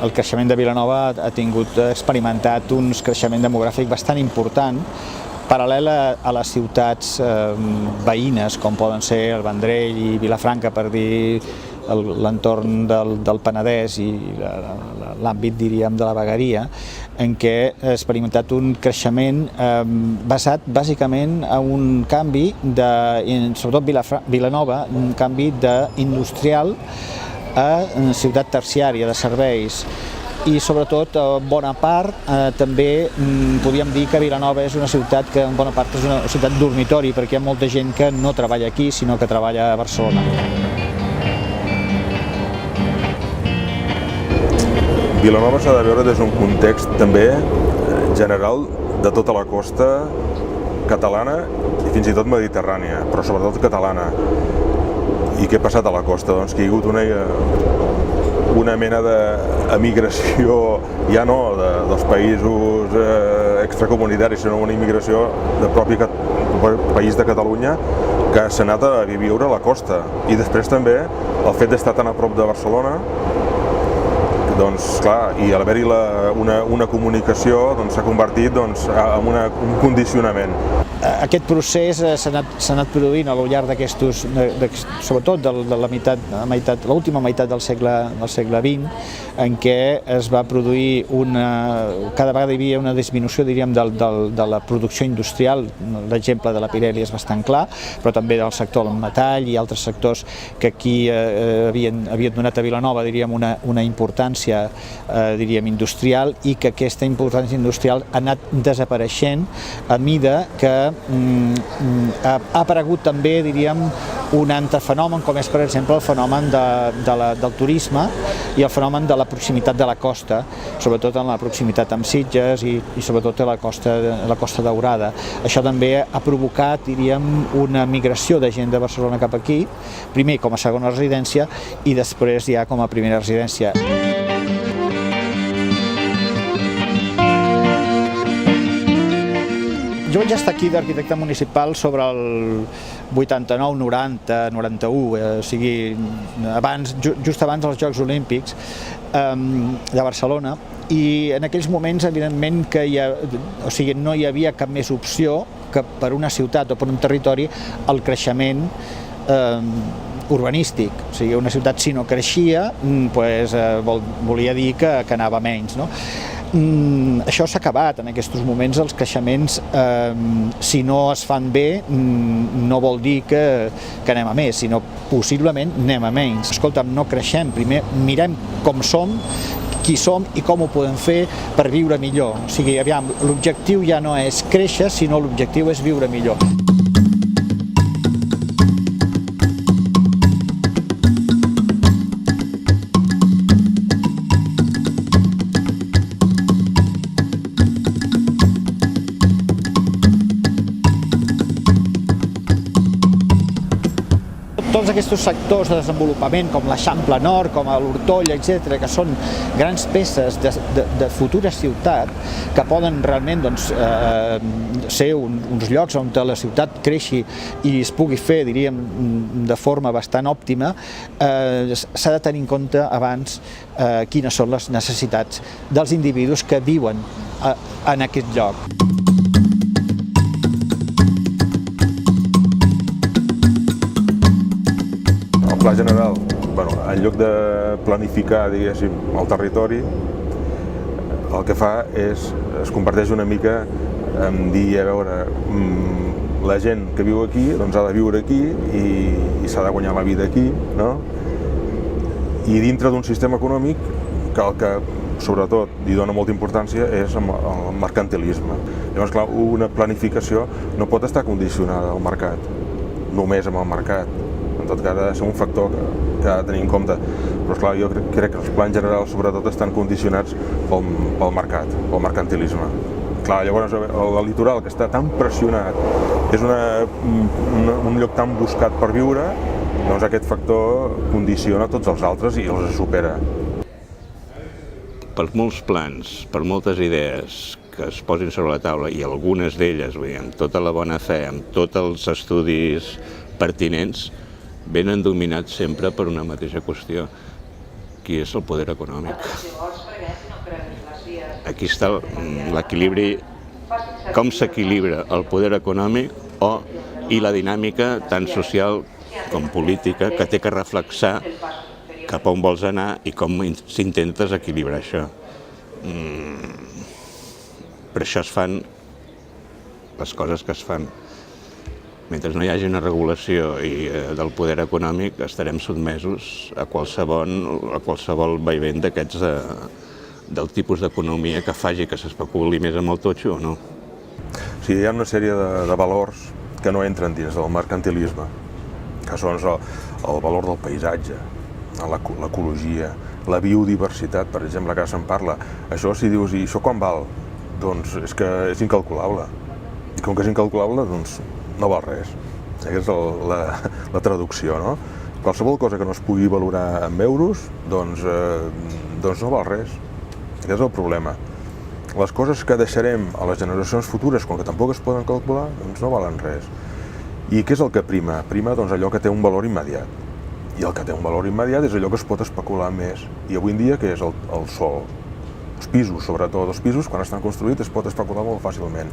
el creixement de Vilanova ha experimentat un creixement demogràfic bastant important, paral·lel a les ciutats veïnes, com poden ser el Vendrell i Vilafranca, per dir l'entorn del Penedès i l'àmbit, diríem, de la vegueria, en què ha experimentat un creixement basat bàsicament en un canvi, sobretot Vilanova, un canvi d'industrial a ciutat terciària de serveis. I sobretot, en bona part, també podríem dir que Vilanova és una ciutat que en bona part és una ciutat dormitori, perquè hi ha molta gent que no treballa aquí, sinó que treballa a Barcelona. Vilanova s'ha de veure des d'un context també general de tota la costa catalana i fins i tot mediterrània, però sobretot catalana. I què ha passat a la costa? Doncs que hi ha hagut una mena d'emigració, ja no dels països extracomunitaris, sinó una immigració del propi país de Catalunya que s'ha anat a viure a la costa. I després també el fet d'estar tan a prop de Barcelona, doncs clar, i al haver-hi una comunicació s'ha convertit en un condicionament. Aquest procés s'ha anat produint al llarg d'aquestos, sobretot de l'última meitat del segle XX, en què es va produir cada vegada hi havia una disminució, diríem, de la producció industrial. L'exemple de la Pirelli és bastant clar, però també del sector del metall i altres sectors que aquí havien donat a Vilanova, diríem, una importància, diríem, industrial, i que aquesta importància industrial ha anat desapareixent a mida que ha aparegut també, diríem, un altre fenomen, com és, per exemple, el fenomen del turisme i el fenomen de la proximitat de la costa, sobretot en la proximitat amb Sitges i sobretot a la Costa Daurada. Això també ha provocat, diríem, una migració de gent de Barcelona cap aquí, primer com a segona residència i després ja com a primera residència. Jo vaig estar aquí d'arquitecte municipal sobre el 89, 90, 91, o sigui, just abans dels Jocs Olímpics de Barcelona, i en aquells moments, evidentment, no hi havia cap més opció que per una ciutat o per un territori el creixement urbanístic. O sigui, una ciutat, si no creixia, volia dir que anava menys, no? Això s'ha acabat en aquests moments. Els creixements, si no es fan bé, no vol dir que anem a més, sinó possiblement anem a menys. Escolta'm, no creixem, primer mirem com som, qui som i com ho podem fer per viure millor. O sigui, aviam, l'objectiu ja no és créixer, sinó l'objectiu és viure millor. Tots aquests sectors de desenvolupament, com l'Eixample Nord, com l'Hortoll, etc., que són grans peces de futura ciutat, que poden realment ser uns llocs on la ciutat creixi i es pugui fer, diríem, de forma bastant òptima, s'ha de tenir en compte abans quines són les necessitats dels individus que viuen en aquest lloc. El pla general, en lloc de planificar, diguéssim, el territori, el que fa es converteix una mica en dir, a veure, la gent que viu aquí ha de viure aquí i s'ha de guanyar la vida aquí, no? I dintre d'un sistema econòmic que el que, sobretot, li dona molta importància és el mercantilisme. Llavors, clar, una planificació no pot estar condicionada al mercat, només amb el mercat. En tot cas, ha de ser un factor que ha de tenir en compte. Però, esclar, jo crec que els plans generals, sobretot, estan condicionats pel mercat, pel mercantilisme. Clar, llavors, el litoral, que està tan pressionat, és un lloc tan buscat per viure, doncs aquest factor condiciona tots els altres i els supera. Per molts plans, per moltes idees que es posin sobre la taula, i algunes d'elles, amb tota la bona fe, amb tots els estudis pertinents, venen dominats sempre per una mateixa qüestió, que és el poder econòmic. aquí està l'equilibri, com s'equilibra el poder econòmic i la dinàmica tant social com política que té que reflexar cap a on vols anar i com s'intentes equilibrar això. Per això es fan les coses que es fan. Mentre no hi hagi una regulació del poder econòmic, estarem sotmesos a qualsevol vaivent d'aquests del tipus d'economia que faci que s'especuli més amb el totxo o no. Sí, hi ha una sèrie de valors que no entren dins del mercantilisme, que són el valor del paisatge, l'ecologia, la biodiversitat, per exemple, que se'n parla. Això, si dius, i això quan val? Doncs és que és incalculable. I com que és incalculable, doncs no val res. Aquesta és la traducció, no? Qualsevol cosa que no es pugui valorar en euros, doncs no val res. Aquest és el problema. Les coses que deixarem a les generacions futures, com que tampoc es poden calcular, doncs no valen res. I què és el que prima? Prima doncs, allò que té un valor immediat. I el que té un valor immediat és allò que es pot especular més. I avui en dia, què és el sòl? Els pisos, sobretot. Els pisos, quan estan construïts, es pot especular molt fàcilment.